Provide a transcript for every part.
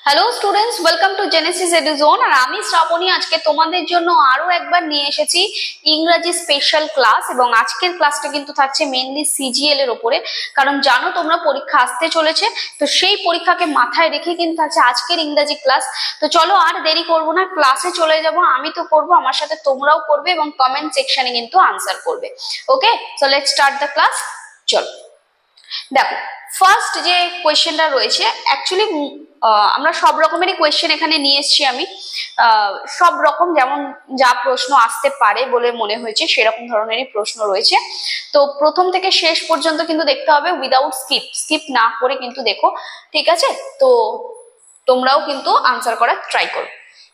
Hello students, welcome to Genesis Eduzone. আর আমি শ্রাবণী আজকে তোমাদের জন্য আরো একবার নিয়ে এসেছি ইংরেজি স্পেশাল ক্লাস। এবং আজকের ক্লাসটা কিন্তু থাকছে মেইনলি সিজিএল এর উপরে, কারণ জানো তোমরা পরীক্ষা আসতে চলেছে, তো সেই পরীক্ষাকে মাথায় রেখে কিন্তু থাকছে আজকের ইংরেজি ক্লাস। তো চলো আর দেরি করব না, ক্লাসে চলে যাব। আমি তো করবো, আমার সাথে তোমরাও করবে এবং কমেন্ট সেকশনে কিন্তু আনসার করবে। Okay, so let's start the class. চলো দেখো, ফার্স্ট যে কোয়েশ্চেনটা রয়েছে, অ্যাকচুয়ালি আমরা সব রকমেরই কোয়েশ্চেন এখানে নিয়ে এসেছি। আমি সব রকম যেমন যা প্রশ্ন আসতে পারে বলে মনে হয়েছে সেরকম ধরনেরই প্রশ্ন রয়েছে। তো প্রথম থেকে শেষ পর্যন্ত কিন্তু দেখতে হবে উইদাউট স্কিপ না করে কিন্তু দেখো, ঠিক আছে? তো তোমরাও কিন্তু আনসার করার ট্রাই করো।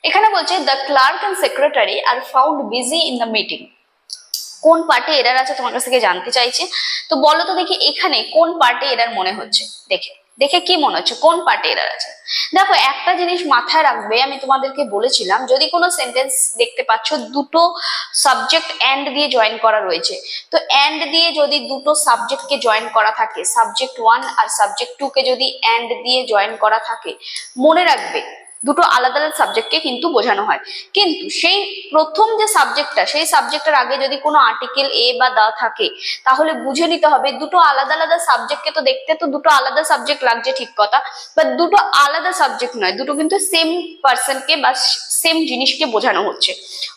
এখানে বলছে the clerk and secretary are found busy in the meeting. কোন পার্টে এরার আছে তোমার কাছ থেকে জানতে চাইছে। তো বলো তো দেখি এখানে কোন পার্টে এরার মনে হচ্ছে। দেখে কি মনে হচ্ছে কোন পার্টে এরার আছে। দেখো, একটা জিনিস মাথায় রাখবে, আমি তোমাদেরকে বলেছিলাম যদি কোনো সেন্টেন্স দেখতে পাচ্ছ দুটো সাবজেক্ট এন্ড দিয়ে জয়েন করা রয়েছে, তো এন্ড দিয়ে যদি দুটো সাবজেক্টকে জয়েন করা থাকে, সাবজেক্ট 1 আর সাবজেক্ট 2 কে যদি এন্ড দিয়ে জয়েন করা থাকে, মনে রাখবে দুটো আলাদা আলাদা সাবজেক্টকে কিন্তু বোঝানো হয়। কিন্তু সেই প্রথম যে সাবজেক্টটা, সেই সাবজেক্টের আগে যদি কোনো আর্টিকেল এ বা দা থাকে, তাহলে বুঝে নিতে হবে দুটো আলাদা আলাদা সাবজেক্টকে। তো দেখতে তো দুটো আলাদা সাবজেক্ট লাগছে, ঠিক কথা, বাট দুটো আলাদা সাবজেক্ট নয়, দুটো কিন্তু সেম পার্সনকে বা সেম জিনিসকে বোঝানো হচ্ছে।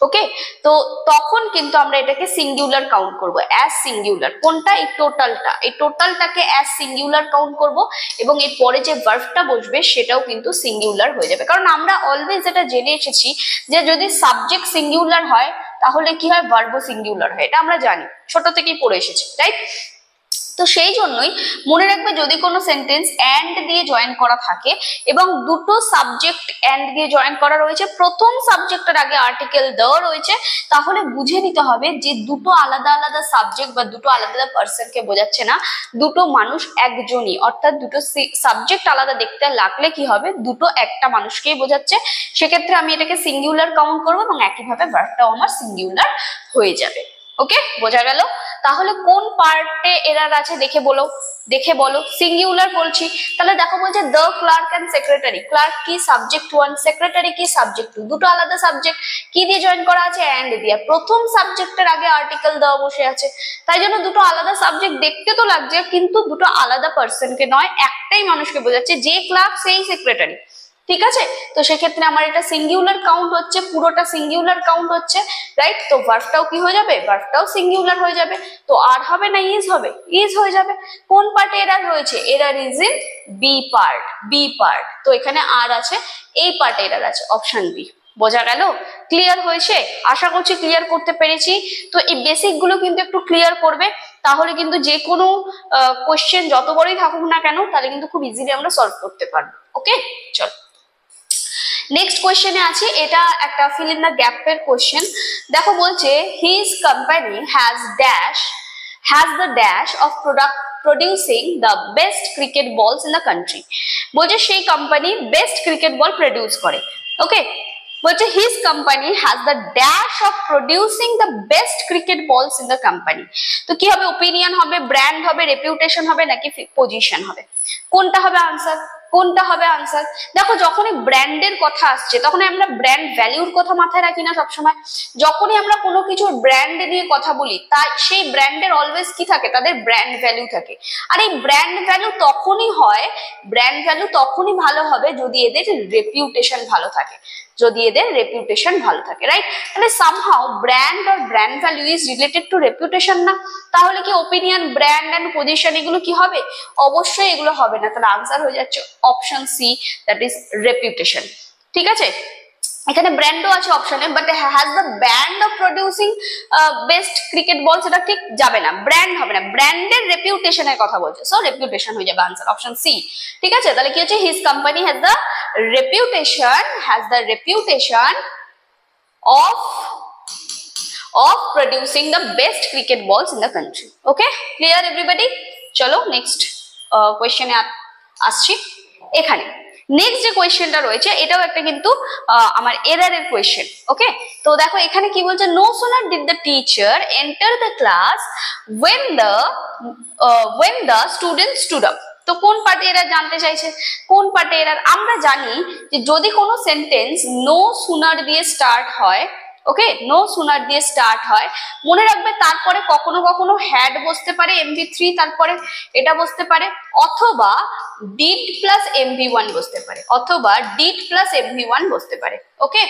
ওকে, তো তখন কিন্তু আমরা এটাকে সিঙ্গুলার কাউন্ট করব, অ্যাজ সিঙ্গুলার। কোনটা? এই টোটালটা, এই টোটালটাকে অ্যাজ সিঙ্গুলার কাউন্ট করব, এবং এর পরে যে ভার্বটা বসবে সেটাও কিন্তু সিঙ্গুলার হয়ে যাবে। কারণ আমরা অলওয়েজ এটা জেনে এসেছি যে যদি সাবজেক্ট সিঙ্গুলার হয় তাহলে কি হয়, ভার্বও সিঙ্গুলার হয়। এটা আমরা জানি, ছোট থেকেই পড়ে এসেছি, রাইট? তো সেই জন্যই মনে রাখবে যদি কোনো সেন্টেন্স এন্ড দিয়ে জয়েন করা থাকে এবং দুটো সাবজেক্ট এন্ড দিয়ে জয়েন করা রয়েছে, প্রথম সাবজেক্টের আগে আর্টিকেল দ্য রয়েছে, তাহলে বুঝে নিতে হবে যে দুটো আলাদা আলাদা সাবজেক্ট বা দুটো আলাদা আলাদা পার্সনকে বোঝাচ্ছে না, দুটো মানুষ একজনই। অর্থাৎ দুটো সাবজেক্ট আলাদা দেখতে লাগলে কি হবে, দুটো একটা মানুষকেই বোঝাচ্ছে। সেক্ষেত্রে আমি এটাকে সিঙ্গুলার কাউন্ট করবো এবং একইভাবে ভার্বটাও আমার সিঙ্গুলার হয়ে যাবে। ওকে, বোঝা গেল? তাহলে কোন পার্টে এরার আছে দেখে বলো। সিঙ্গুলার বলছি, তাহলে দেখো বলছে the clerk and secretary. Clerk কি? সাবজেক্ট 1, সেক্রেটারি কি? সাবজেক্ট 2। দুটো আলাদা সাবজেক্ট, কি দিয়ে জয়েন করা আছে? এন্ড দিয়ে। প্রথম সাবজেক্টের আগে আর্টিকেল দ্য বসে আছে, তাই জন্য দুটো আলাদা সাবজেক্ট দেখতে তো লাগছে, কিন্তু দুটো আলাদা পার্সনকে নয়, একটাই মানুষকে বোঝাচ্ছে, যে ক্লার্ক সেই সেক্রেটারি। ঠিক আছে, তো সেক্ষেত্রে আমার এটা সিঙ্গুলার কাউন্ট হচ্ছে, পুরোটা সিঙ্গুলার কাউন্ট হচ্ছে, রাইট? তো ভার্বটাও কি হয়ে যাবে, ভার্বটাও সিঙ্গুলার হয়ে যাবে। তো আর হবে না ইজ হবে, ইজ হয়ে যাবে। কোন পার্টে এরার রয়েছে? Error is in B part. তো এখানে আর আছে, এই পার্টে এরার আছে, অপশন বি। বোঝা গেল? ক্লিয়ার হয়েছে? আশা করছি ক্লিয়ার করতে পেরেছি। তো এই বেসিক গুলো কিন্তু একটু ক্লিয়ার করবে, তাহলে কিন্তু যে কোনো কোশ্চেন যত বড়ই থাকুক না কেন, তাহলে কিন্তু খুব ইজিলি আমরা সলভ করতে পারবো। ওকে, চল নেক্সট কোয়েশ্চেনে আছি। এটা একটা ফিল ইন দ্য গ্যাপের কোয়েশ্চেন। দেখো বলছে his company has the dash of producing the best cricket balls in the country। বলছে সেই কোম্পানি বেস্ট ক্রিকেট বল প্রডিউস করে। ওকে, বলছে his company has the dash of producing the best cricket বলস in the company. তো কি হবে? Opinion হবে, brand হবে, রেপিউটেশন হবে, নাকি পজিশন হবে? কোনটা হবে আনসার? কোনটা হবে আনসার? দেখো, যখনই ব্র্যান্ডের কথা আসছে তখন আমরা ব্র্যান্ড ভ্যালুর কথা মাথায় রাখি না সবসময়। যখনই আমরা কোনো কিছুর ব্র্যান্ড নিয়ে কথা বলি, তাই সেই ব্র্যান্ডের অলওয়েজ কি থাকে, তাদের ব্র্যান্ড ভ্যালু থাকে। আর এই ব্র্যান্ড ভ্যালু তখনই হয়, ব্র্যান্ড ভ্যালু তখনই ভালো হবে যদি এদের রেপিউটেশন ভালো থাকে, রাইট? তাহলে সামহাউ ব্র্যান্ড আর brand value is related to reputation না? তাহলে কি ওপিনিয়ন, ব্র্যান্ড এন্ড পজিশন এগুলো কি হবে? অবশ্যই এগুলো হবে না। তাহলে আনসার হয়ে যাচ্ছে option C, that is reputation. ঠিক আছে, এখানে ব্র্যান্ডও আছে অপশনে, but has the brand of producing best cricket ball, সেটা ঠিক যাবে না, ব্র্যান্ড হবে না, ব্র্যান্ডের রেপিউটেশনের কথা বলছে, সো রেপিউটেশন হয়ে যাবে আনসার, অপশন সি। ঠিক আছে, তাহলে কি হচ্ছে, his company has the রেপিউটেশন of producing the best cricket balls in the country. Okay, clear everybody? চলো নেক্সট কোয়েশ্চেনে আসছি। এখানে নেক্সট যে কোয়েশ্চেনটা রয়েছে এটাও একটা কিন্তু আমার এরারের কোয়েশ্চেন। ওকে, তো দেখো এখানে কি বলছে, no sooner did the teacher enter the class when the student stood up। তো কোন পার্টে এরা জানতে চাইছে, কোন পার্টে এরা, আমরা জানি যে যদি কোনো সেন্টেন্স নো সুনার দিয়ে স্টার্ট হয়, ওকে, নো সুনার দিয়ে স্টার্ট হয়, মনে রাখবে তারপরে কখনো কখনো হ্যাড বসতে পারে mv3, তারপরে এটা বসতে পারে, অথবা ডিড প্লাস mv1 বসতে পারে, অথবা ডিড প্লাস mv1 বসতে পারে। ওকে,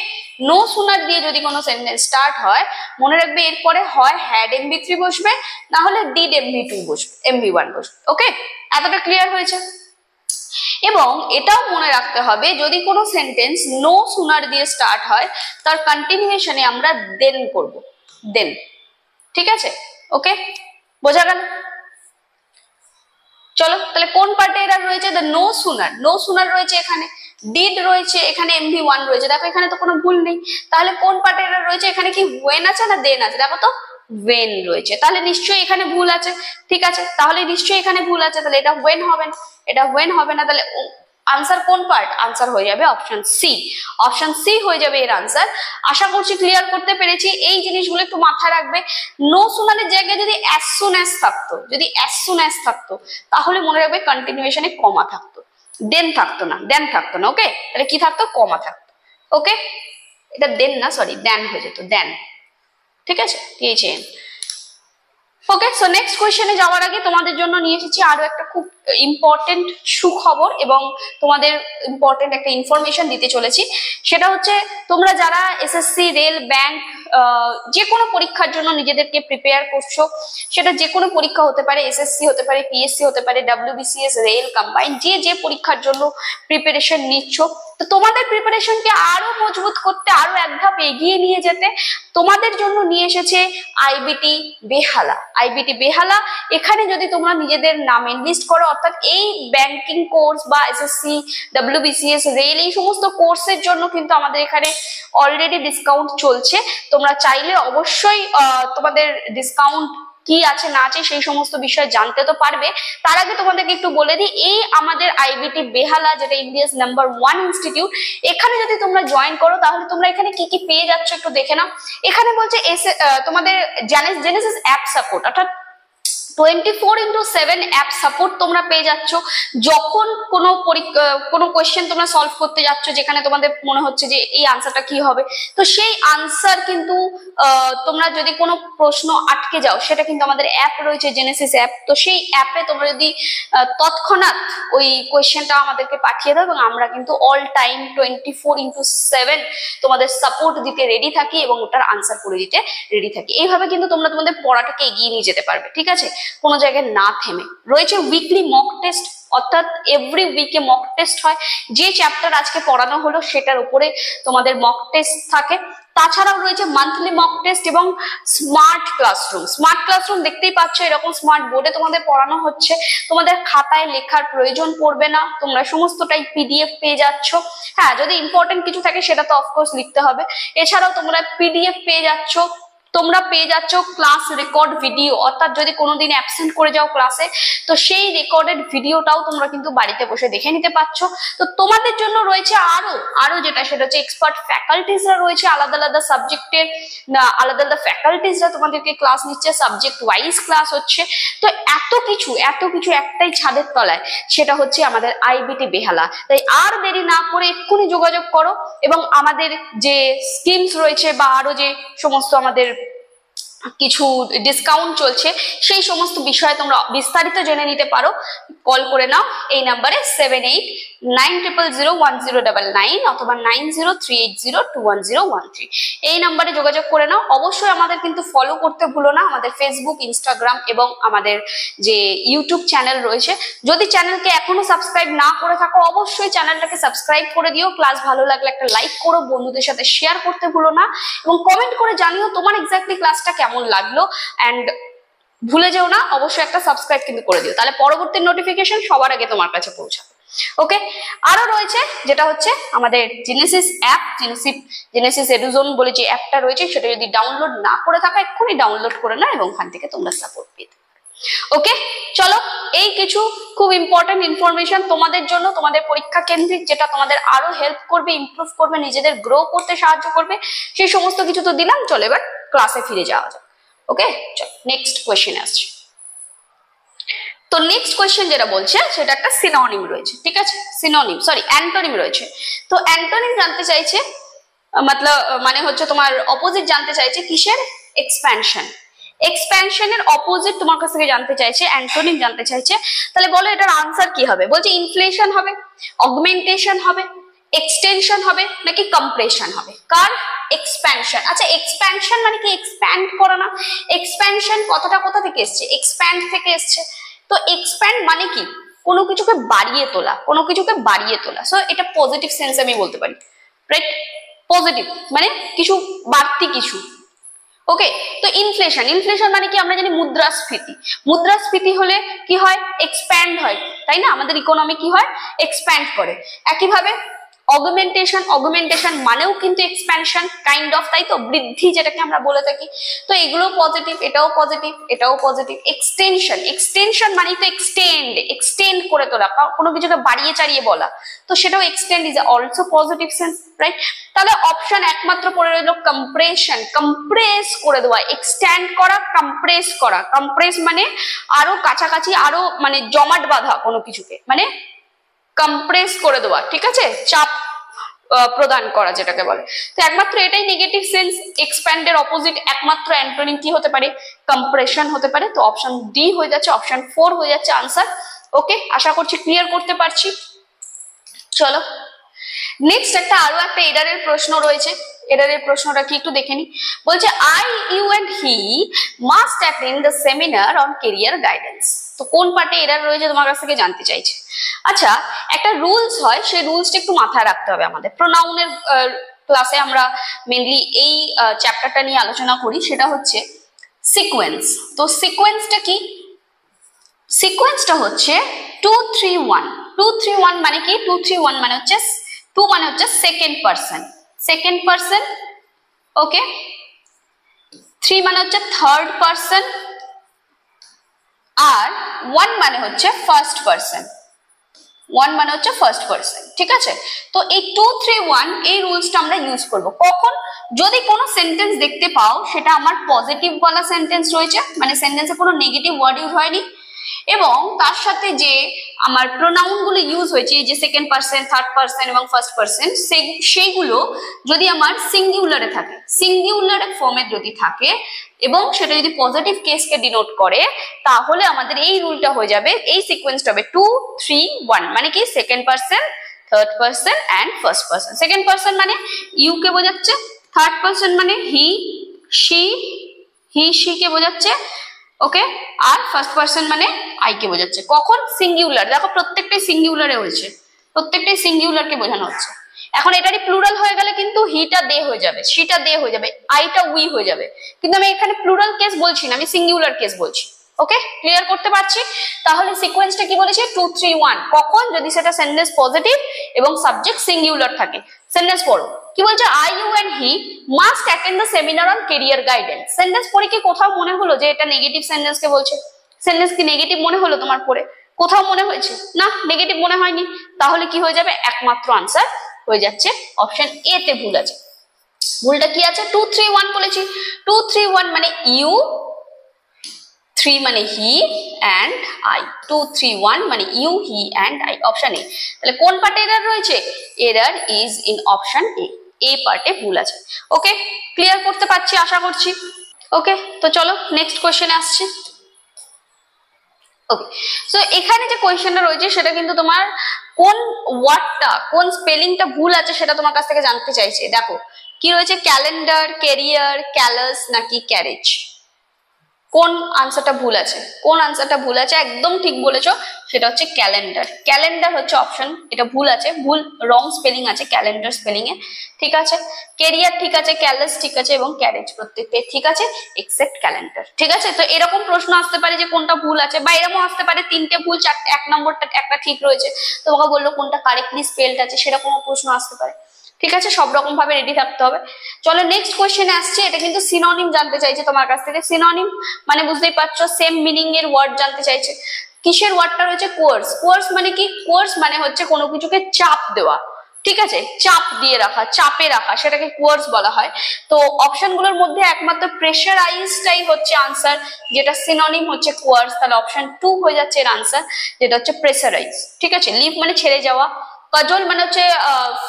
নো সুনার দিয়ে যদি কোনো সেন্টেন্স স্টার্ট হয়, মনে রাখবে এরপরে হয় হ্যাড mv3 বসবে, না হলে ডিড mv2 বসবে, mv1 বসবে। ওকে, এতটা ক্লিয়ার হয়েছে? এবং এটাও মনে রাখতে হবে যদি কোনো সেন্টেন্স নো সুনার দিয়ে স্টার্ট হয় তার কন্টিনিউশনে আমরা দেন করব, দেন। ঠিক আছে, ওকে, বোঝা গেল? চলো তাহলে কোন পার্টে এরা রয়েছে, the no sooner, no sooner রয়েছে এখানে, ডিড রয়েছে এখানে, mv1 রয়েছে, দেখো এখানে তো কোনো ভুল নেই। তাহলে কোন পার্টে এরা রয়েছে, এখানে কি ওয়েন আছে না দেন আছে, দেখো তো ওয়েন রয়েছে, তাহলে নিশ্চয়ই এখানে ভুল আছে। ঠিক আছে, তাহলে নিশ্চয়ই এখানে ভুল আছে, তাহলে এটা ওয়েন হবে না, এটা ওয়েন হবে না, তাহলে আনসার কোন পার্ট, আনসার হয়ে যাবে অপশন সি, অপশন সি হয়ে যাবে এর আনসার। আশা করছি ক্লিয়ার করতে পেরেছি। এই জিনিসগুলো একটু মাথায় রাখবে, নো সুনারের জায়গায় যদি অ্যাজ সুন অ্যাজ থাকতো, যদি অ্যাজ সুন অ্যাজ থাকতো তাহলে মনে রাখবে কন্টিনিউশনে কমা থাকতো, দেন থাকতো না, দেন থাকতো না। ওকে, তাহলে কি থাকতো, কমা থাকতো। ওকে, এটা দেন না, সরি দেন হয়ে যেত, দেন। ঠিক আছে, দিয়েছেন। ওকে, সো নেক্সট কোয়েশ্চেনে যাওয়ার আগে তোমাদের জন্য নিয়ে এসেছি আরো একটা খুব ইম্পর্টেন্ট সুখবর এবং তোমাদের ইম্পর্টেন্ট একটা ইনফরমেশন দিতে চলেছি। সেটা হচ্ছে তোমরা যারা এসএসসি, রেল, ব্যাংক যে কোনো পরীক্ষার জন্য নিজেদেরকে প্রিপেয়ার করছো, সেটা যে কোনো পরীক্ষা হতে পারে, এসএসসি হতে পারে, পিএসসি হতে পারে, ডব্লিউবিসিএস, রেল কম্বাইন, যে যে পরীক্ষার জন্য প্রিপারেশন নিচ্ছ, তো তোমাদের প্রিপারেশনকে আরো মজবুত করতে, আরো এক ধাপ এগিয়ে নিয়ে যেতে তোমাদের জন্য নিয়ে এসেছে আইবিটি বেহালা। আইবিটি বেহালা, এখানে যদি তোমরা নিজেদের নাম এনলিস্ট করো, অর্থাৎ এই ব্যাংকিং কোর্স বা এসএসসি, ডব্লিউবিসিএস, রেল, এই সমস্ত কোর্সের জন্য কিন্তু আমাদের এখানে অলরেডি ডিসকাউন্ট চলছে। তোমরা চাইলে অবশ্যই তোমাদের ডিসকাউন্ট কি আছে না আছে সেই সমস্ত বিষয় জানতে তো পারবে। তার আগে তোমাদেরকে একটু বলে দিই, এই আমাদের আইবিটি বেহালা, যেটা ইন্ডিয়াস নাম্বার 1 ইনস্টিটিউট, এখানে যদি তোমরা জয়েন করো তাহলে তোমরা এখানে কি কি পেয়ে যাচ্ছ একটু দেখে নাও। এখানে বলছে তোমাদের জেনেসিস অ্যাপ সাপোর্ট, অর্থাৎ 24/7 অ্যাপ সাপোর্ট তোমরা পেয়ে যাচ্ছ। যখন কোনো কোয়েশ্চেন তোমরা সলভ করতে যাচ্ছ, যেখানে তোমাদের মনে হচ্ছে যে এই আনসারটা কি হবে, তো সেই আনসার কিন্তু তোমরা যদি কোনো প্রশ্ন আটকে যাও, সেটা কিন্তু আমাদের অ্যাপ রয়েছে, জেনেসিস অ্যাপ, তো সেই অ্যাপে তোমরা যদি তৎক্ষণাৎ ওই কোয়েশ্চেনটা আমাদেরকে পাঠিয়ে দাও এবং আমরা কিন্তু অল টাইম 24/7 তোমাদের সাপোর্ট দিতে রেডি থাকি এবং ওটার আনসার করে দিতে রেডি থাকি। এইভাবে কিন্তু তোমরা তোমাদের পড়াটাকে এগিয়ে নিয়ে যেতে পারবে। ঠিক আছে, কোনো জায়গায় না থেমে। রয়েছে উইকলি মক টেস্ট, অর্থাৎ এভরি উইকে মক টেস্ট হয়, যে চ্যাপ্টার আজকে পড়ানো হলো সেটার উপরে তোমাদের মক টেস্ট থাকে। তাছাড়াও রয়েছে মান্থলি মক টেস্ট এবং স্মার্ট ক্লাসরুম। স্মার্ট ক্লাসরুম দেখতেই পাচ্ছ, এরকম স্মার্ট বোর্ডে তোমাদের পড়ানো হচ্ছে, তোমাদের খাতায় লেখার প্রয়োজন পড়বে না, তোমরা সমস্তটাই পিডিএফ পেয়ে যাচ্ছ। হ্যাঁ, যদি ইম্পর্টেন্ট কিছু থাকে সেটা তো অফকোর্স লিখতে হবে, এছাড়াও তোমরা পিডিএফ পেয়ে যাচ্ছ, তোমরা পেয়ে যাচ্ছ ক্লাস রেকর্ড ভিডিও, অর্থাৎ যদি কোনোদিন অ্যাবসেন্ট করে যাও ক্লাসে, তো সেই রেকর্ডেড ভিডিওটাও তোমরা কিন্তু বাড়িতে বসে দেখে নিতে পারছো। তো তোমাদের জন্য রয়েছে আরো যেটা, সেটা হচ্ছে এক্সপার্ট ফ্যাকাল্টিসরা রয়েছে, আলাদা আলাদা সাবজেক্টের আলাদা আলাদা ফ্যাকাল্টিসরা তোমাদেরকে ক্লাস নিচ্ছে, সাবজেক্ট ওয়াইজ ক্লাস হচ্ছে। তো এত কিছু একটাই ছাদের তলায়, সেটা হচ্ছে আমাদের আইবিটি বেহালা। তাই আর দেরি না করে এক্ষুনি যোগাযোগ করো এবং আমাদের যে স্কিমস রয়েছে বা আরো যে সমস্ত আমাদের কিছু ডিসকাউন্ট চলছে, সেই সমস্ত বিষয়ে তোমরা বিস্তারিত জেনে নিতে পারো। কল করে নাও এই নাম্বারে 7890001099 অথবা 9038021013, এই নাম্বারে যোগাযোগ করে নাও। অবশ্যই আমাদের কিন্তু ফলো করতে ভুলো না, আমাদের ফেসবুক, ইনস্টাগ্রাম এবং আমাদের যে ইউটিউব চ্যানেল রয়েছে। যদি চ্যানেলকে এখনো সাবস্ক্রাইব না করে থাকো, অবশ্যই চ্যানেলটাকে সাবস্ক্রাইব করে দিও। ক্লাস ভালো লাগলে একটা লাইক করো, বন্ধুদের সাথে শেয়ার করতে ভুলো না এবং কমেন্ট করে জানিও তোমার এক্স্যাক্টলি ক্লাসটা কেমন লাগলো। অ্যান্ড ভুলে যেও না, অবশ্যই একটা সাবস্ক্রাইব কিন্তু করে দিও, তাহলে পরবর্তী নোটিফিকেশন সবার আগে তোমার কাছে পৌঁছাবে। ওকে, আরো রয়েছে যেটা হচ্ছে আমাদের জেনেসিস অ্যাপ, জেনেসিস এডুজোন বলে যে অ্যাপটা রয়েছে, সেটা যদি ডাউনলোড না করে থাকো এক্ষুনি ডাউনলোড করে নাও এবং ওখান থেকে তোমরা সাপোর্ট পেতে। ওকে, চলো এই কিছু খুব ইম্পর্টেন্ট ইনফরমেশন তোমাদের জন্য, তোমাদের পরীক্ষা কেন্দ্রিক, যেটা তোমাদের আরো হেল্প করবে, ইমপ্রুভ করবে, নিজেদের গ্রো করতে সাহায্য করবে, সেই সমস্ত কিছু তো দিলাম। চলো এবার ক্লাসে ফিরে যাওয়া যাক। ওকে, চলো নেক্সট কোয়েশ্চেন আসছে। তো নেক্সট কোয়েশ্চেন যেটা বলছে সেটা একটা সিনোনিম রয়েছে, ঠিক আছে, সিনোনিম সরি অ্যান্টোনিম রয়েছে। তো অ্যান্টোনিম জানতে চাইছে, মতলব মানে হচ্ছে তোমার অপোজিট জানতে চাইছে কিসের, এক্সপ্যানশন। এক্সপ্যানশনের অপোজিট তোমার কাছ থেকে জানতে চাইছে, অ্যান্টোনিম জানতে চাইছে। তাহলে বলো এটার আনসার কি হবে? বলছে ইনফ্লেশন হবে, অগমেন্টেশন হবে, এক্সটেনশন হবে, নাকি কম্প্রেশন হবে? কার? এক্সপ্যানশন। আচ্ছা এক্সপ্যানশন মানে কি? এক্সপ্যান্ড করা না? এক্সপ্যানশন কথাটা কোথা থেকে এসছে? এক্সপ্যান্ড থেকে এসছে। তো এক্সপ্যান্ড মানে কি? কোনো কিছুকে বাড়িয়ে তোলা, কোনো কিছুকে বাড়িয়ে তোলা। সো এটা পজিটিভ সেন্স আমি বলতে পারি, রাইট? পজিটিভ মানে কিছু বাড়তি কিছু। ওকে, তো ইনফ্লেশন, ইনফ্লেশন মানে কি? আমরা জানি মুদ্রাস্ফীতি। মুদ্রাস্ফীতি হলে কি হয়? এক্সপ্যান্ড হয়, তাই না? আমাদের ইকোনমি কি হয়? এক্সপ্যান্ড করে। একইভাবে অগমেন্টেশন, অগমেন্টেশন মানেও কিন্তু এক্সপ্যানশন কাইন্ড অফ, তাই তো? বৃদ্ধি যেটাকে আমরা বলে থাকি। তো এগুলো পজিটিভ, এটাও পজিটিভ, এটাও পজিটিভ। এক্সটেনশন, এক্সটেনশন মানে তো এক্সটেন্ড, এক্সটেন্ড করে তোলা, কোনো কিছুকে বাড়িয়ে চাড়িয়ে বলা। তো সেটাও extend is also positive sense, right? তাহলে অপশন একমাত্র পড়ে রইল কম্প্রেশন, কম্প্রেস করে দেওয়া, এক্সট্যান্ড করা, কম্প্রেস করা। কম্প্রেস মানে আরো কাছাকাছি, আরো মানে জমাট বাঁধা কোনো কিছুকে, মানে কম্প্রেস করে দেওয়া, ঠিক আছে, চাপ প্রদান করা যেটাকে বলে। তো একমাত্র এটাই নেগেটিভ সেন্স। এক্সপ্যান্ডের অপোজিট একমাত্র অ্যান্টোনিম কি হতে পারে? কম্প্রেশন হতে পারে। তো অপশন ডি হয়ে যাচ্ছে, অপশন 4 হয়ে যাচ্ছে আনসার। ওকে, আশা করছি ক্লিয়ার করতে পারছি। চলো নেক্সট একটা আরো একটা এরারের প্রশ্ন রয়েছে। এরারের প্রশ্নটা কি একটু দেখে নি। বলছে I, you and he must attend the seminar on career guidance. তো কোন পার্টে এরার রয়েছে তোমার কাছ থেকে জানতে চাইছে। আচ্ছা একটা রুলস হয়, সেই রুলসটা একটু মাথায় রাখতে হবে আমাদের। প্রোনাউনের ক্লাসে আমরা মেনলি এই চ্যাপ্টারটা নিয়ে আলোচনা করি, সেটা হচ্ছে সিকোয়েন্স। তো সিকোয়েন্সটা কি? সিকোয়েন্সটা হচ্ছে 2 3 1। 2 3 1 মানে কি? 2 3 1 মানে হচ্ছে 2 মানে হচ্ছে সেকেন্ড পারসন, সেকেন্ড পারসন। ওকে, 3 মানে হচ্ছে থার্ড পারসন, আর 1 মানে হচ্ছে ফার্স্ট পারসন। 1 মানে হচ্ছে ফার্স্ট পারসন, ঠিক আছে? তো এই 2 3 1 এই রুলসটা আমরা ইউজ করব কখন? যদি কোনো সেন্টেন্স দেখতে পাও সেটা আমার পজিটিভ বলা সেন্টেন্স রয়েছে, মানে সেন্টেন্সে কোনো নেগেটিভ ওয়ার্ড ইউজ হয়নি, এবং তার সাথে যে আমার প্রোনাউন গুলো ইউজ হয়েছে, যে সেকেন্ড পারসন, থার্ড পারসন এবং ফার্স্ট পারসন, সেইগুলো যদি আমার সিঙ্গুলারে থাকে, সিঙ্গুলারে ফর্মে যদি থাকে এবং সেটা যদি পজিটিভ কেসকে ডিনোট করে, তাহলে আমাদের এই রুলটা হয়ে যাবে, এই সিকোয়েন্সটা হবে 2 3 1। মানে কি? Second person, third person and first person. Second person মানে ইউ কে বোঝাচ্ছে, থার্ড পারসন মানে হি শি কে বোঝাচ্ছে, ওকে, আর ফার্স্ট পারসন মানে আই কে বোঝাচ্ছে। কখন? সিঙ্গুলার। দেখো প্রত্যেকটাই সিঙ্গুলারে হয়েছে, প্রত্যেকটাই সিঙ্গুলারকে বোঝানো হচ্ছে। এখন এটারই প্লুরাল হয়ে গেলে কিন্তু হিটা দে হয়ে যাবে, সিটা দে হয়ে যাবে, আইটা উই হয়ে যাবে। কিন্তু আমি এখানে প্লুরাল কেস বলছি না, আমি সিঙ্গুলার কেস বলছি। ওকে, ক্লিয়ার করতে পারছি? তাহলে সিকোয়েন্সটা কি বলেছে? 2 3 1। কখন? যদি সেটা সেন্টেন্স পজিটিভ এবং সাবজেক্ট সিঙ্গুলার থাকে। সেন্টেন্স পড়ো কি বলছে? I, you and he must attend the seminar on career guidance. Sentence পড়ে কি কোথাও মনে হলো যে এটা নেগেটিভ সেন্টেন্সকে বলছে? সেন্টেন্স কি নেগেটিভ মনে হলো তোমার পড়ে? কোথাও মনে হয়েছে? না, নেগেটিভ মনে হয়নি। তাহলে কি হয়ে যাবে? একমাত্র আনসার হয়ে যাচ্ছে অপশন এ তে ভুল আছে। ভুলটা কি আছে? 2 3 1 বলেছি। 2 3 1 মানে ইউ, 3 মানে হি অ্যান্ড আই। 2 3 1 মানে you, he and I, option A. তাহলে কোন পার্টে এরর রয়েছে? Error is in option A, এই পার্টে ভুল আছে। ওকে, ক্লিয়ার করতে পারছি আশা করছি। ওকে, তো চলো নেক্সট কোশ্চেনে আসছি। ওকে, সো এখানে যে কোয়েশ্চেনটা রয়েছে সেটা কিন্তু তোমার কোন ওয়ার্ডটা, কোন স্পেলিংটা ভুল আছে সেটা তোমার কাছ থেকে জানতে চাইছে। দেখো কি রয়েছে? ক্যালেন্ডার, ক্যারিয়ার, ক্যালাস নাকি ক্যারেজ? কোন আনসারটা ভুল আছে? কোন আনসারটা ভুল আছে? একদম ঠিক বলেছো, সেটা হচ্ছে ক্যালেন্ডার। ক্যালেন্ডার হচ্ছে অপশন, এটা ভুল আছে, ভুল রং স্পেলিং আছে ক্যালেন্ডার স্পেলিং এ, ঠিক আছে? ক্যারিয়ার ঠিক আছে, ক্যালাস ঠিক আছে এবং ক্যারেজ প্রত্যেকটাই ঠিক আছে এক্সেপ্ট ক্যালেন্ডার, ঠিক আছে? তো এরকম প্রশ্ন আসতে পারে যে কোনটা ভুল আছে, বা এরকম আসতে পারে তিনটে ভুল, চারটে এক নম্বরটা একটা ঠিক রয়েছে, তোমাকে বললো কোনটা কারেক্টলি স্পেলড আছে, সেরকম প্রশ্ন আসতে পারে। ঠিক আছে, সব রকম ভাবে রেডি থাকতে হবে। চলো নেক্সট কোয়েশ্চেনে আসছে, এটা কিন্তু সিনোনিম জানতে চাইছে তোমার কাছ থেকে। সিনোনিম মানে বুঝতেই পারছো, সেম মিনিং এর ওয়ার্ড জানতে চাইছে। কিসের ওয়ার্ডটা রয়েছে? কোয়ার্স। কোয়ার্স মানে কি? কোয়ার্স মানে হচ্ছে কোনো কিছুকে চাপ দেওয়া, ঠিক আছে, চাপ দিয়ে রাখা, চাপে রাখা, সেটাকে কোয়ার্স বলা হয়। তো অপশনগুলোর মধ্যে একমাত্র প্রেশারাইজটাই হচ্ছে আনসার, যেটা সিনোনিম হচ্ছে কোয়ার্স। তাহলে অপশন 2 হয়ে যাচ্ছে এর আনসার, যেটা হচ্ছে প্রেশারাইজ। ঠিক আছে, লিভ মানে ছেড়ে যাওয়া, কাজল মানে হচ্ছে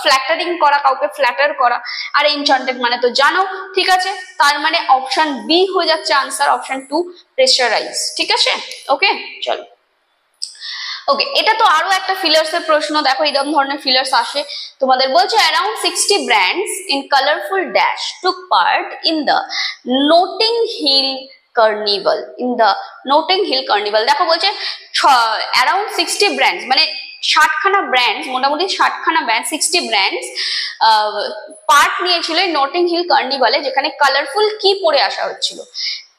ফ্ল্যাটারিং করা, কাউকে ফ্ল্যাটার করা, আর এনচান্টেড মানে তো জানো। ঠিক আছে, তার মানে অপশন বি হয়ে যাচ্ছে আনসার, অপশন 2 প্রেশারাইজ। ঠিক আছে, ওকে চলো। ওকে, এটা তো আরো একটা ফিলার্স এর প্রশ্ন। দেখো এরকম ধরনের ফিলার্স আসে তোমাদের। বলছে around 60 brands in colourful dash took part in the Notting Hill carnival. In the Notting Hill carnival, দেখো বলছে অ্যারাউন্ড 60 ব্র্যান্ডস মানে 60খানা ব্র্যান্ডস, মোটামুটি 60খানা ব্র্যান্ড, 60 ব্র্যান্ডস পার্ট নিয়েছিল নোটিং হিল কার্নিভালে, যেখানে কালারফুল কি পরে আসা হচ্ছিল?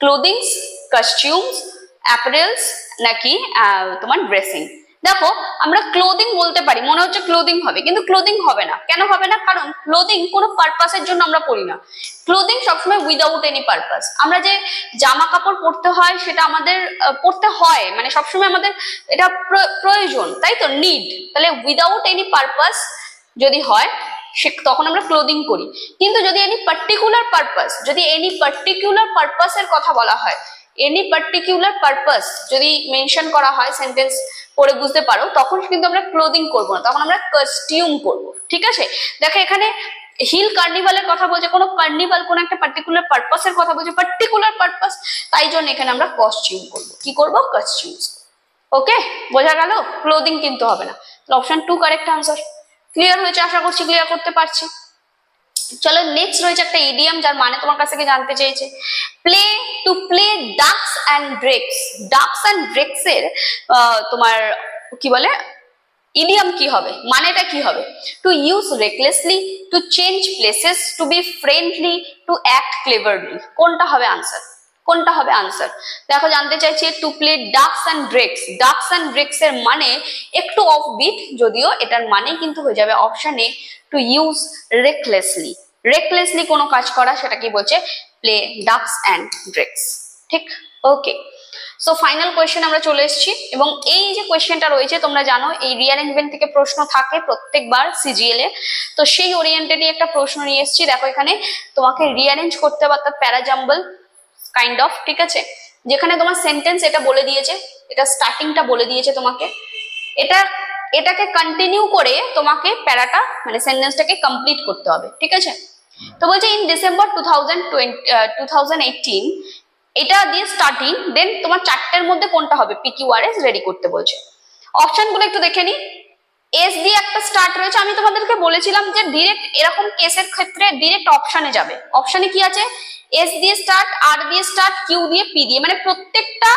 ক্লোদিংস, কস্টিউমস, অ্যাপারেলস নাকি তোমার ড্রেসিং। দেখো আমরা ক্লোদিং বলতে পারি, মনে হচ্ছে ক্লোদিং হবে, কিন্তু ক্লোদিং হবে না। কেন হবে না? কারণ ক্লোদিং কোনো পারপাসের জন্য আমরা পরি না। ক্লোদিং সবসময় উইদাউট এনি পারপাস। আমরা যে জামা কাপড় পরতে হয় সেটা আমাদের পরতে হয়, মানে সবসময় আমাদের এটা প্রয়োজন, তাই তো, নিড। তাহলে উইদাউট এনি পারপাস যদি হয় তখন আমরা ক্লোদিং করি। কিন্তু যদি এনি পার্টিকুলার পারপাস, যদি এনি পার্টিকুলার পারপাসের কথা বলা হয়, এনি পার্টিকুলার পারপাস যদি মেনশন করা হয়, সেন্টেন্স পড়ে বুঝতে পারো, তখন কিন্তু আমরা ক্লোদিং করব না, তখন আমরা কস্টিউম করব। ঠিক আছে, দেখো এখানে হিল কার্নিভালের কথা বলছে, কোনো কার্নিভাল কোনো একটা পার্টিকুলার পারপাসের কথা বলছে, পার্টিকুলার পারপাস, তাই জন্য এখানে আমরা কস্টিউম করব। কি করব? কস্টিউমস। ওকে, বোঝা গেল? ক্লোদিং কিন্তু হবে না। Option 2 correct answer. ক্লিয়ার হয়েছে? আশা করছি ক্লিয়ার করতে পারছি। চলো নেক্সট রয়েছে একটা ইডিয়াম, যার মানে তোমার কাছ থেকে জানতে চেয়েছে। Play, to play ducks and drakes. Ducks and drakes এর তোমার কি বলে ইডিয়াম কি হবে, মানেটা কি হবে? To use recklessly, to change places, to be friendly, to act cleverly. কোনটা হবে আনসার? কোনটা হবে আনসার? দেখো জানতে চাইছি to play ducks and drakes. Ducks and drakes এর মানে একটু অফ বিট, যদিও এটার মানে কিন্তু হয়ে যাবে option A, to use recklessly. Recklessly কোনো কাজ করা, সেটা কি বলছে? Play ducks and drakes. ঠিক, ওকে। সো ফাইনাল কোয়েশ্চেন আমরা চলে এসেছি, এবং এই যে কোয়েশ্চেনটা রয়েছে তোমরা জানো এই রিঅ্যারেঞ্জমেন্ট থেকে প্রশ্ন থাকে প্রত্যেকবার সিজিএল এ, তো সেই ওরিয়েন্টেডই একটা প্রশ্ন নিয়ে এসেছি। দেখো এখানে তোমাকে রিঅ্যারেঞ্জ করতে হবে, অর্থাৎ প্যারাজাম্বল কাইন্ড অফ, ঠিক আছে, যেখানে তোমার সেন্টেন্স এটা বলে দিয়েছে, এটা স্টার্টিংটা বলে দিয়েছে তোমাকে, এটাকে কন্টিনিউ করে তোমাকে প্যারাটা মানে সেন্টেন্সটাকে কমপ্লিট করতে হবে। ঠিক আছে, তো বলছে ইন ডিসেম্বর 2018, এটা দিয়ে স্টার্টিং, দেন তোমার চারটের মধ্যে কোনটা হবে? পিকিউআরএস রেডি করতে বলছে। অপশনগুলো একটু দেখে নি। এস দিয়ে একটা স্টার্ট রয়েছে, আমি তোমাদেরকে বলেছিলাম যে ডিরেক্ট এরকম কেসের ক্ষেত্রে ডিরেক্ট অপশনে যাবে। অপশনে কি আছে? এস দিয়ে স্টার্ট, আর দিয়ে স্টার্ট, কিউ দিয়ে, পি দিয়ে, মানে প্রত্যেকটা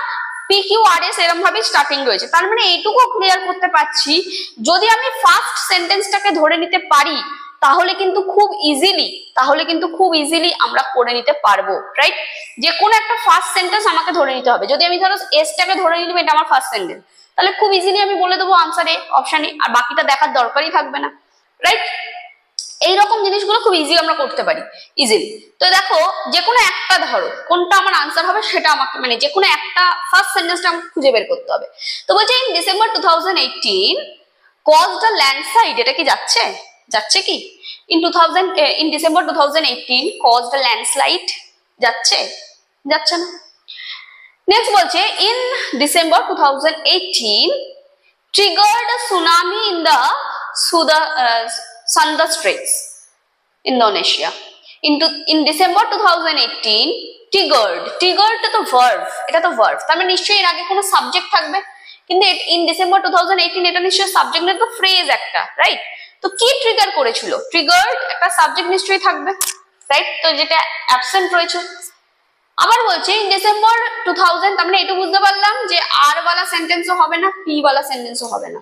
পিকিউআরএস এরকম ভাবে স্টার্টিং রয়েছে। তার মানে এইটুকু ক্লিয়ার করতে পারছি, যদি আমি ফার্স্ট সেন্টেন্সটাকে ধরে নিতে পারি তাহলে কিন্তু খুব ইজিলি আমরা করে নিতে পারবো, রাইট? যে কোনো একটা ফার্স্ট সেন্টেন্স আমাকে ধরে নিতে হবে। যদি আমি ধরো এসটাকে ধরে নিলাম, এটা আমার ফার্স্ট সেন্টেন্স, তাহলে খুব ইজিলি আমি বলে দেবো আনসার এ, অপশন এ, আর বাকিটা দেখার দরকারই থাকবে না, রাইট? এইরকম জিনিসগুলো খুব ইজি আমরা করতে পারি, ইজিলি। তো দেখো যে কোনো একটা ধরো, কোনটা আমার আনসার হবে সেটা আমাকে, মানে যে কোনো একটা ফার্স্ট সেন্টেন্সটা আমাকে খুঁজে বের করতে হবে। তো বলছে in December 2018 caused a landslide, এটা কি যাচ্ছে কি? in December 2018 caused a landslide, যাচ্ছে না। নেক্সট বলছে in December 2018 triggered a tsunami in the Sunda Straits, Indonesia. In December 2018 triggered তো verb, এটা তো verb, তার মানে নিশ্চয়ই এর আগে কোনো সাবজেক্ট থাকবে, কিন্তু ইন ডিসেম্বর 2018 এটা নিশ্চয়ই সাবজেক্ট না, তো ফ্রেজ একটা, রাইট? তো কি ট্রিগার করেছিল? ট্রিগার্ড একটা সাবজেক্ট নিশ্চয়ই থাকবে, রাইট? তো যেটা অ্যাবসেন্ট রয়েছে। আবার বলছে ইন ডিসেম্বর 2000, তার মানে এটা বুঝতে পারলাম যে আর ওয়ালা সেন্টেন্সও হবে না, পি ওয়ালা সেন্টেন্সও হবে না।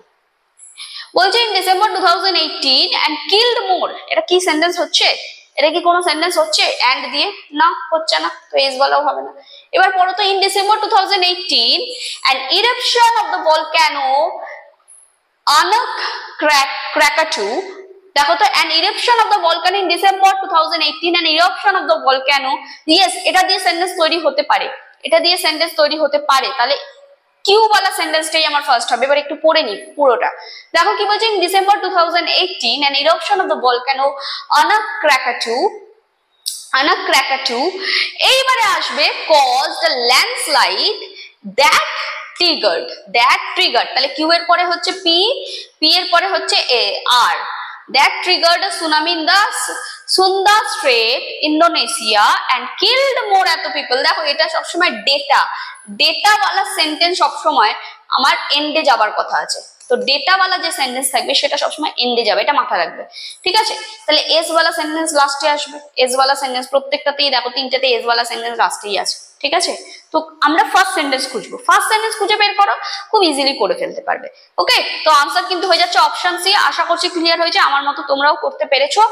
বলছে in December 2018 and killed more, এটা কি সেন্টেন্স হচ্ছে? এটা কি কোনো সেন্টেন্স হচ্ছে এন্ড দিয়ে? না, হচ্ছে না, তো এস বলাও হবে না। এবার পড়ো তো in December 2018 an eruption of the volcano Anak Krakatau দেখো তো, an eruption of the volcano in December 2018, an eruption of the volcano, yes, এটা দিয়ে সেন্টেন্স তৈরি হতে পারে, এটা দিয়ে সেন্টেন্স তৈরি হতে পারে। তাহলে কিউ वाला সেন্টেন্সটাই আমার ফার্স্ট হবে। এবার একটু পড়ে নি পুরোটা। দেখো কি বলছে, in December 2018, an eruption of the volcano Anakrakatu, এইবারে আসবে caused a landslide that triggered, তাহলে কিউ এর পরে হচ্ছে পি, পি এর পরে হচ্ছে এ আর, that triggered a tsunami in the Sunda Strait, Indonesia and killed more এত people। দেখো এটা সবসময় ডেটা वाला সেন্টেন্স সবসময় আমার এন্ডে যাবার কথা আছে, তো ডেটা वाला যে সেন্টেন্স থাকবে সেটা সবসময় এন্ডে যাবে, এটা মাথায় রাখবে, ঠিক আছে। তাহলে এস वाला সেন্টেন্স লাস্টে আসবে, এস वाला সেন্টেন্স প্রত্যেকটাতেই দেখো তিনটাতে এস वाला সেন্টেন্স লাস্টেই আছে, ঠিক আছে। তো আমরা ফার্স্ট সেন্টেন্স খুঁজবো, ফার্স্ট সেন্টেন্স খুঁজে বের করো, খুব ইজিলি করে ফেলতে পারবে। ওকে, তো আনসার কিন্তু হয়ে যাচ্ছে অপশন সি। আশা করছি ক্লিয়ার হয়েছে, আমার মতো তোমরাও করতে পেরেছো,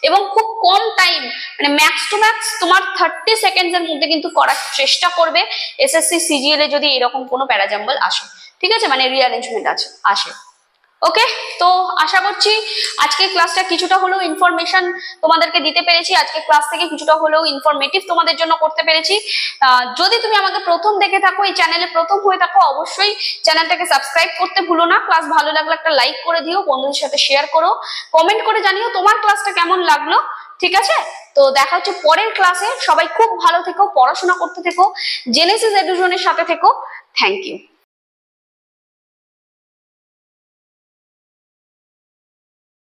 এবং খুব কম টাইম, মানে ম্যাক্স টু ম্যাক্স তোমার 30 সেকেন্ডস এর মধ্যে কিন্তু করার চেষ্টা করবে এসএসসি সিজিএল এ যদি এরকম কোনো প্যারাজাম্বল আসে, ঠিক আছে, মানে রিঅ্যারেঞ্জমেন্ট আসে। ওকে, তো আশা করছি আজকে ক্লাসটা কিছুটা হলেও ইনফরমেশন তোমাদেরকে দিতে পেরেছি, আজকে ক্লাস থেকে কিছুটা হলেও ইনফরমেটিভ তোমাদের জন্য করতে পেরেছি। যদি তুমি আমাকে প্রথম দেখে থাকো, এই চ্যানেলে প্রথম হয়ে থাকো, অবশ্যই চ্যানেলটাকে সাবস্ক্রাইব করতে ভুলো না। ক্লাস ভালো লাগলে একটা লাইক করে দিও, বন্ধুদের সাথে শেয়ার করো, কমেন্ট করে জানিও তোমার ক্লাসটা কেমন লাগলো, ঠিক আছে। তো দেখা হচ্ছে পরের ক্লাসে, সবাই খুব ভালো থেকো, পড়াশোনা করতে থেকো, জেনেসিস এডুজনের সাথে থেকো। Thank you.